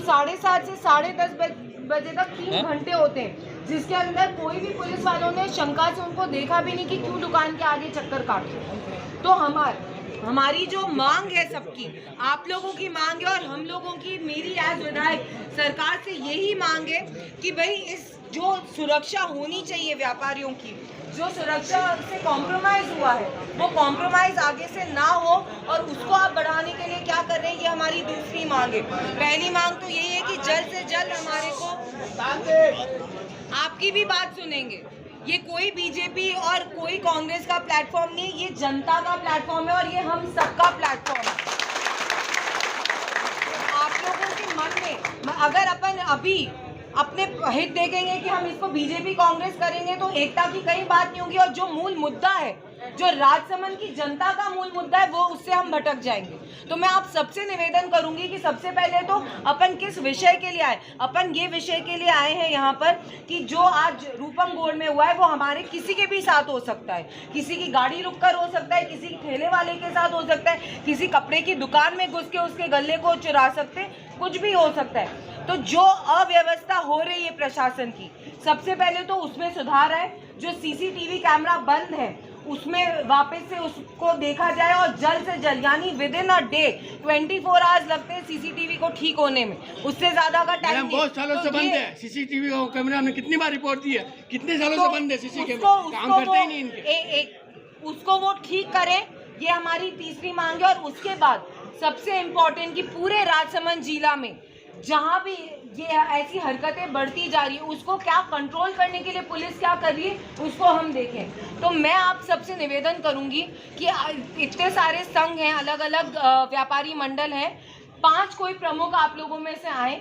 7:30 से 10:30 बजे तक 3 घंटे होते हैं, जिसके अंदर कोई भी पुलिस वालों ने शंका से उनको देखा भी नहीं कि क्यों दुकान के आगे चक्कर काट रहे। तो हमारी जो मांग है, सबकी, आप लोगों की मांग है और हम लोगों की, मेरी एज विधायक सरकार से यही मांग है कि भाई इस जो सुरक्षा होनी चाहिए व्यापारियों की, जो सुरक्षा से कॉम्प्रोमाइज हुआ है, वो कॉम्प्रोमाइज आगे से ना हो और उसको आप बढ़ाने के लिए क्या कर रहे हैं, ये हमारी दूसरी मांग है। पहली मांग तो यही है कि जल्द से जल्द हमारे को, आपकी भी बात सुनेंगे, ये कोई बीजेपी और कोई कांग्रेस का प्लेटफॉर्म नहीं है, ये जनता का प्लेटफॉर्म है और ये हम सबका प्लेटफॉर्म है। आप लोगों के मन में अगर अपन अभी अपने हित देखेंगे कि हम इसको बीजेपी कांग्रेस करेंगे तो एकता की कई बात नहीं होगी, और जो मूल मुद्दा है, जो राजसमंद की जनता का मूल मुद्दा है, वो उससे हम भटक जाएंगे। तो मैं आप सबसे निवेदन करूंगी कि सबसे पहले तो अपन किस विषय के लिए आए, अपन ये विषय के लिए आए हैं यहाँ पर कि जो आज रूपम गोड़ में हुआ है वो हमारे किसी के भी साथ हो सकता है, किसी की गाड़ी रुककर हो सकता है, किसी ठेले वाले के साथ हो सकता है, किसी कपड़े की दुकान में घुस के उसके गले को चुरा सकते हैं, कुछ भी हो सकता है। तो जो अव्यवस्था हो रही है प्रशासन की, सबसे पहले तो उसमें सुधार है। जो सीसीटीवी कैमरा बंद है उसमें वापस से उसको देखा जाए और जल्द से जल्द, यानी with in a day, 24 hours लगते हैं सीसीटीवी को ठीक होने में, उससे ज्यादा का टाइम बहुत सालों से बंद है सीसीटीवी का कैमरा। हमने कितनी बार रिपोर्ट दी है, कितने सालों से बंद है सीसी कैमरा, काम करते ही नहीं इनके। उसको वो ठीक करें, ये हमारी तीसरी मांग है। और उसके बाद सबसे इम्पोर्टेंट कि पूरे राजसमंद जिला में जहाँ भी ये ऐसी हरकतें बढ़ती जा रही है, उसको क्या कंट्रोल करने के लिए पुलिस क्या कर रही है, उसको हम देखें। तो मैं आप सबसे निवेदन करूंगी कि इतने सारे संघ हैं, अलग अलग व्यापारी मंडल हैं, 5 कोई प्रमुख आप लोगों में से आए,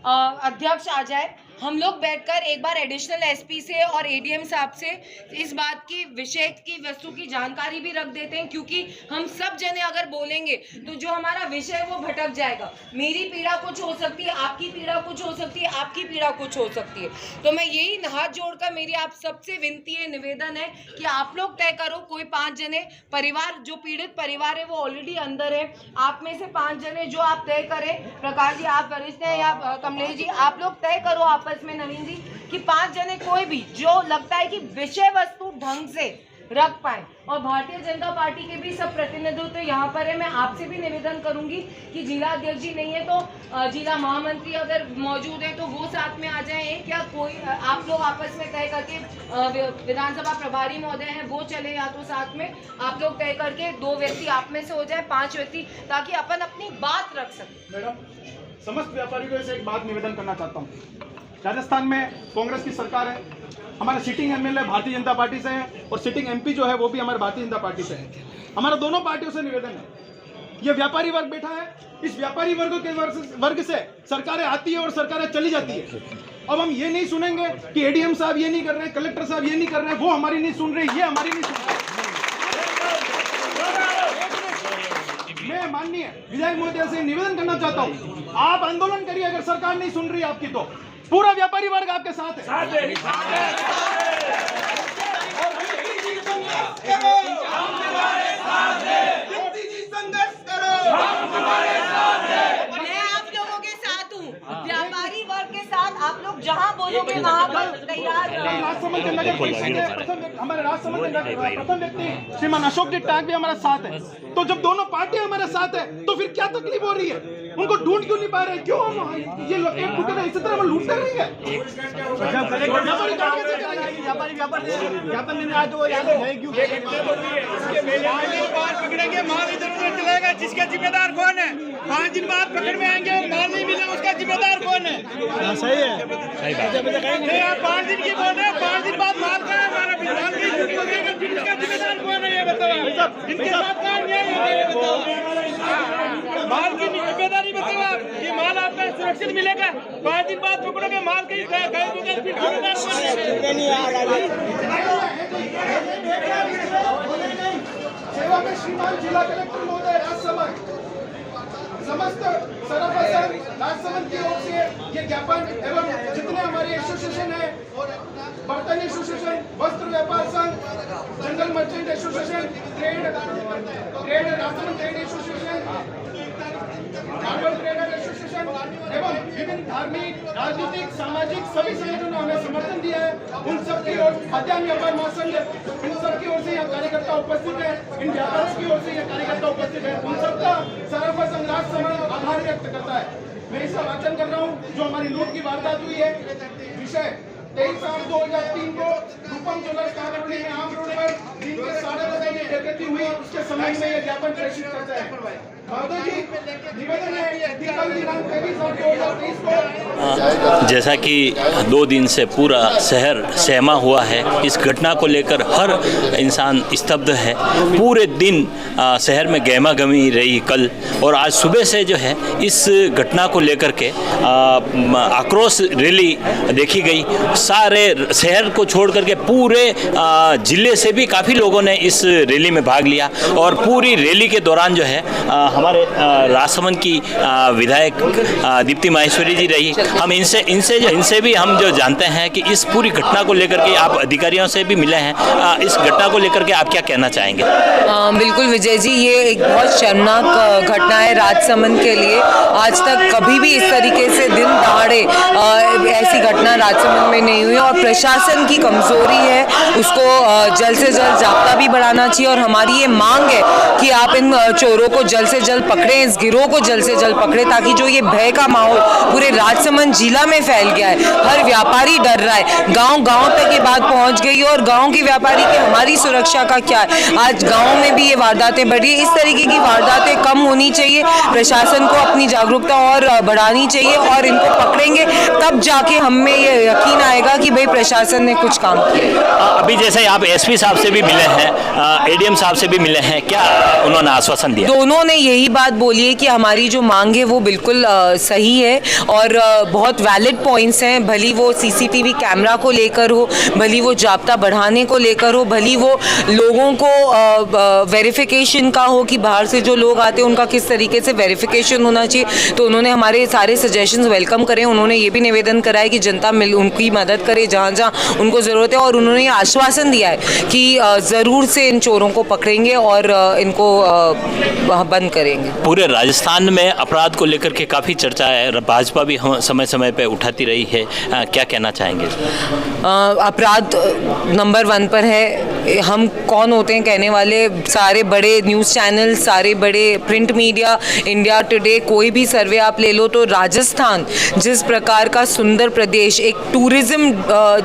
अध्यक्ष आ जाए, हम लोग बैठकर एक बार एडिशनल एसपी से और एडीएम साहब से इस बात की, विषय की, वस्तु की जानकारी भी रख देते हैं, क्योंकि हम सब जने अगर बोलेंगे तो जो हमारा विषय है वो भटक जाएगा। मेरी पीड़ा कुछ हो सकती है, आपकी पीड़ा कुछ हो सकती है, आपकी पीड़ा कुछ हो सकती है। तो मैं यही हाथ जोड़कर मेरी आप सबसे विनती है, निवेदन है कि आप लोग तय करो, कोई 5 जने परिवार, जो पीड़ित परिवार है वो ऑलरेडी अंदर है, आप में से 5 जने जो आप तय करें, प्रकाश जी आप वरिष्ठ हैं या कमलेश जी, आप लोग तय करो आपस में, नवीन जी, कि 5 जने कोई भी जो लगता है कि विषय वस्तु ढंग से रख पाए। और भारतीय जनता पार्टी के भी सब प्रतिनिधित्व तो यहाँ पर है। मैं आपसे भी निवेदन करूंगी कि जिला अध्यक्ष जी नहीं है तो जिला महामंत्री अगर मौजूद है तो वो साथ में आ जाए, क्या कोई आप लोग आपस में तय करके, विधानसभा प्रभारी महोदय हैं वो चले, या तो साथ में आप लोग तय करके 2 व्यक्ति आप में से हो जाए, 5 व्यक्ति, ताकि अपन अपनी बात रख सकें। मैडम, समस्त व्यापारियों से एक बात निवेदन करना चाहता हूँ। राजस्थान में कांग्रेस की सरकार है, हमारा sitting MLA Bharatiya Janata party से है और सिटिंग एमपी जो है वो भी हमारे भारतीय जनता पार्टी से है। हमारा दोनों पार्टियों से निवेदन है, ये व्यापारी वर्ग बैठा है, इस व्यापारी वर्ग से सरकारें आती है और सरकारें चली जाती है। अब हम ये नहीं सुनेंगे कि एडीएम साहब ये नहीं कर रहे हैं, कलेक्टर साहब ये नहीं कर रहे हैं, वो हमारी नहीं सुन रहे, ये हमारी नहीं सुन रहे। मैं माननीय विधायक महोदय से निवेदन करना चाहता हूँ, आप आंदोलन करिए, अगर सरकार नहीं सुन रही आपकी तो पूरा व्यापारी वर्ग आपके साथ है। मैं आप लोगों के साथ हूँ, व्यापारी वर्ग के साथ, आप लोग जहाँ बोलोगे वहाँ पर तैयार। राजसमंद नगर परिषद के हमारे राजसमंद प्रथम व्यक्ति श्रीमान अशोक जी टाक भी हमारे साथ है। तो जब दोनों पार्टियां हमारे साथ है तो फिर क्या तकलीफ हो रही है, उनको ढूंढ क्यों नहीं पा रहे, क्यों ये लोग एक टुकड़ा इसी तरह हम लूट कर रही है। पकड़ेंगे, माल इधर उधर चलेगा, जिसका जिम्मेदार कौन है? 5 दिन बाद पकड़ में आएंगे और माल नहीं मिला, उसका जिम्मेदार कौन है? सही है, सही बात। आप 5 दिन की बोल रहे हैं, 5 दिन बाद माल का है हमारा, इसका जिम्मेदार कौन है ये बताओ? इनके साथ का अन्याय है, माल की जिम्मेदारी बताओ आप कि माल आपका सुरक्षित मिलेगा। 5 दिन बाद पकड़ोगे माल कहीं सेवा में श्रीमान जिला कलेक्टर महोदय राजसमंद, समस्त सराफा संघ राजसमंद की ओर से ये ज्ञापन एवं जितने हमारे एसोसिएशन है, बर्तन एसोसिएशन, वस्त्र व्यापार संघ, जंगल merchant association, trade Rajsamand trade association, garment trader association, federation एवं विभिन्न धार्मिक, राजनीतिक, सामाजिक सभी संगठनों ने हमें समर्थन दिया है। उन सबकी ओर खाद्यान्न व्यापार महासंघ, इन सबकी ओर से यह कार्यकर्ता उपस्थित है, इन व्यापारियों की ओर से यह कार्यकर्ता उपस्थित है। उन सबका सराफा संघ राष्ट्र समाज आभार व्यक्त करता है। मैं इसका वाचन कर रहा हूँ। जो हमारी लूट की वारदात हुई है, विषय 23/8/2003 को रूपम ज्वेलर्स काकरवली में आम रोड पर दिन के 10:30 बजे डकैती हुई, उसके संबंध में यह ज्ञापन प्रेषित करता है। निवेदन है कि कल दिनांक 23/8/2023 को जैसा कि 2 दिन से पूरा शहर सहमा हुआ है, इस घटना को लेकर हर इंसान स्तब्ध है। पूरे दिन शहर में गहमा गहमी रही कल, और आज सुबह से जो है इस घटना को लेकर के आक्रोश रैली देखी गई। सारे शहर को छोड़ करके पूरे जिले से भी काफ़ी लोगों ने इस रैली में भाग लिया, और पूरी रैली के दौरान जो है हमारे राजसमंद की विधायक दीप्ति माहेश्वरी जी रही। हम इनसे भी हम जो जानते हैं कि इस पूरी घटना को लेकर के आप अधिकारियों से भी मिले हैं, इस घटना को लेकर के आप क्या कहना चाहेंगे? बिल्कुल विजय जी, ये एक बहुत शर्मनाक घटना है राजसमंद के लिए। आज तक कभी भी इस तरीके से दिन दहाड़े ऐसी घटना राजसमंद में नहीं हुई, और प्रशासन की कमजोरी है, उसको जल्द से जल्द जाब्ता भी बढ़ाना चाहिए। और हमारी ये मांग है कि आप इन चोरों को जल्द से जल्द पकड़ें, इस गिरोह को जल्द से जल्द पकड़ें, ताकि जो ये भय का माहौल पूरे राजसमंद जिला में फैल गया है, हर व्यापारी डर रहा है। गांव-गांव तक ये बात पहुंच गई है, और गांव के व्यापारी की हमारी सुरक्षा का क्या है। आज गांव में भी ये वारदातें बढ़ी है। इस तरीके की वारदातें कम होनी चाहिए। प्रशासन को अपनी जागरूकता और बढ़ानी चाहिए, और इनको पकड़ेंगे तब जाके हमें ये यकीन आएगा कि भाई प्रशासन ने कुछ काम किया। अभी जैसे आप एसपी साहब से भी मिले हैं, एडीएम साहब से भी मिले हैं, क्या उन्होंने आश्वासन दिया? दोनों ने यही बात बोली है कि हमारी जो मांग है वो बिल्कुल सही है, और बहुत वैलिड पॉइंट्स हैं। भली वो सीसीटीवी कैमरा को लेकर हो, भली वो जाब्ता बढ़ाने को लेकर हो, भली वो लोगों को वेरिफिकेशन का हो कि बाहर से जो लोग आते हैं उनका किस तरीके से वेरिफिकेशन होना चाहिए। तो उन्होंने हमारे सारे सजेशंस वेलकम करे। उन्होंने ये भी निवेदन करा है कि जनता उनकी मदद करे जहाँ जहाँ उनको ज़रूरत है, और उन्होंने आश्वासन दिया है कि ज़रूर से इन चोरों को पकड़ेंगे और इनको बंद करेंगे। पूरे राजस्थान में अपराध को लेकर के काफ़ी चर्चा है, भाजपा भी समय समय पे उठाती रही है, क्या कहना चाहेंगे? अपराध नंबर 1 पर है। हम कौन होते हैं कहने वाले? सारे बड़े न्यूज़ चैनल, सारे बड़े प्रिंट मीडिया, इंडिया टुडे, कोई भी सर्वे आप ले लो तो राजस्थान जिस प्रकार का सुंदर प्रदेश, एक टूरिज्म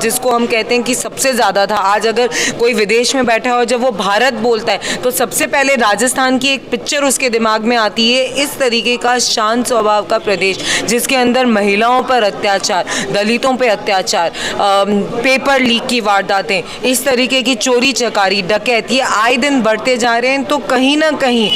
जिसको हम कहते हैं कि सबसे ज़्यादा था। आज अगर कोई विदेश में बैठा हो, जब वो भारत बोलता है तो सबसे पहले राजस्थान की एक पिक्चर उसके दिमाग में आती है। इस तरीके का शांत स्वभाव का प्रदेश, जिसके अंदर महिलाओं पर अत्याचार, दलितों पर अत्याचार, पेपर लीक की वारदातें, इस तरीके की चोरी चकारी, डकैत, ये आए दिन बढ़ते जा रहे हैं। तो कहीं ना कहीं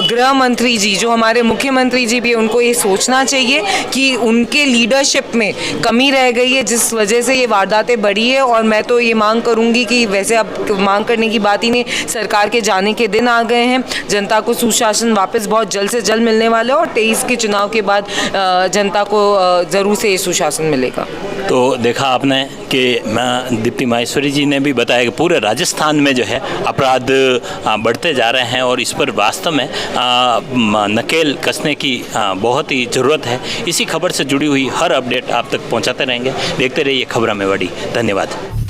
गृह मंत्री जी, जो हमारे मुख्यमंत्री जी भी, उनको ये सोचना चाहिए कि उनके लीडरशिप में कमी रह गई है, जिस वजह से ये वारदातें बढ़ी है। और मैं तो ये मांग करूंगी कि वैसे अब मांग करने की बात ही नहीं, सरकार के जाने के दिन आ गए हैं। जनता को सुशासन वापस बहुत जल्द से जल्द मिलने वाले, और 23 के चुनाव के बाद जनता को ज़रूर से ये सुशासन मिलेगा। तो देखा आपने कि दीप्ति माहेश्वरी जी ने भी बताया कि पूरे राजस्थान में जो है अपराध बढ़ते जा रहे हैं, और इस पर वास्तव में नकेल कसने की बहुत ही ज़रूरत है। इसी खबर से जुड़ी हुई हर अपडेट आप तक पहुंचाते रहेंगे। देखते रहिए खबरों में बड़ी। धन्यवाद।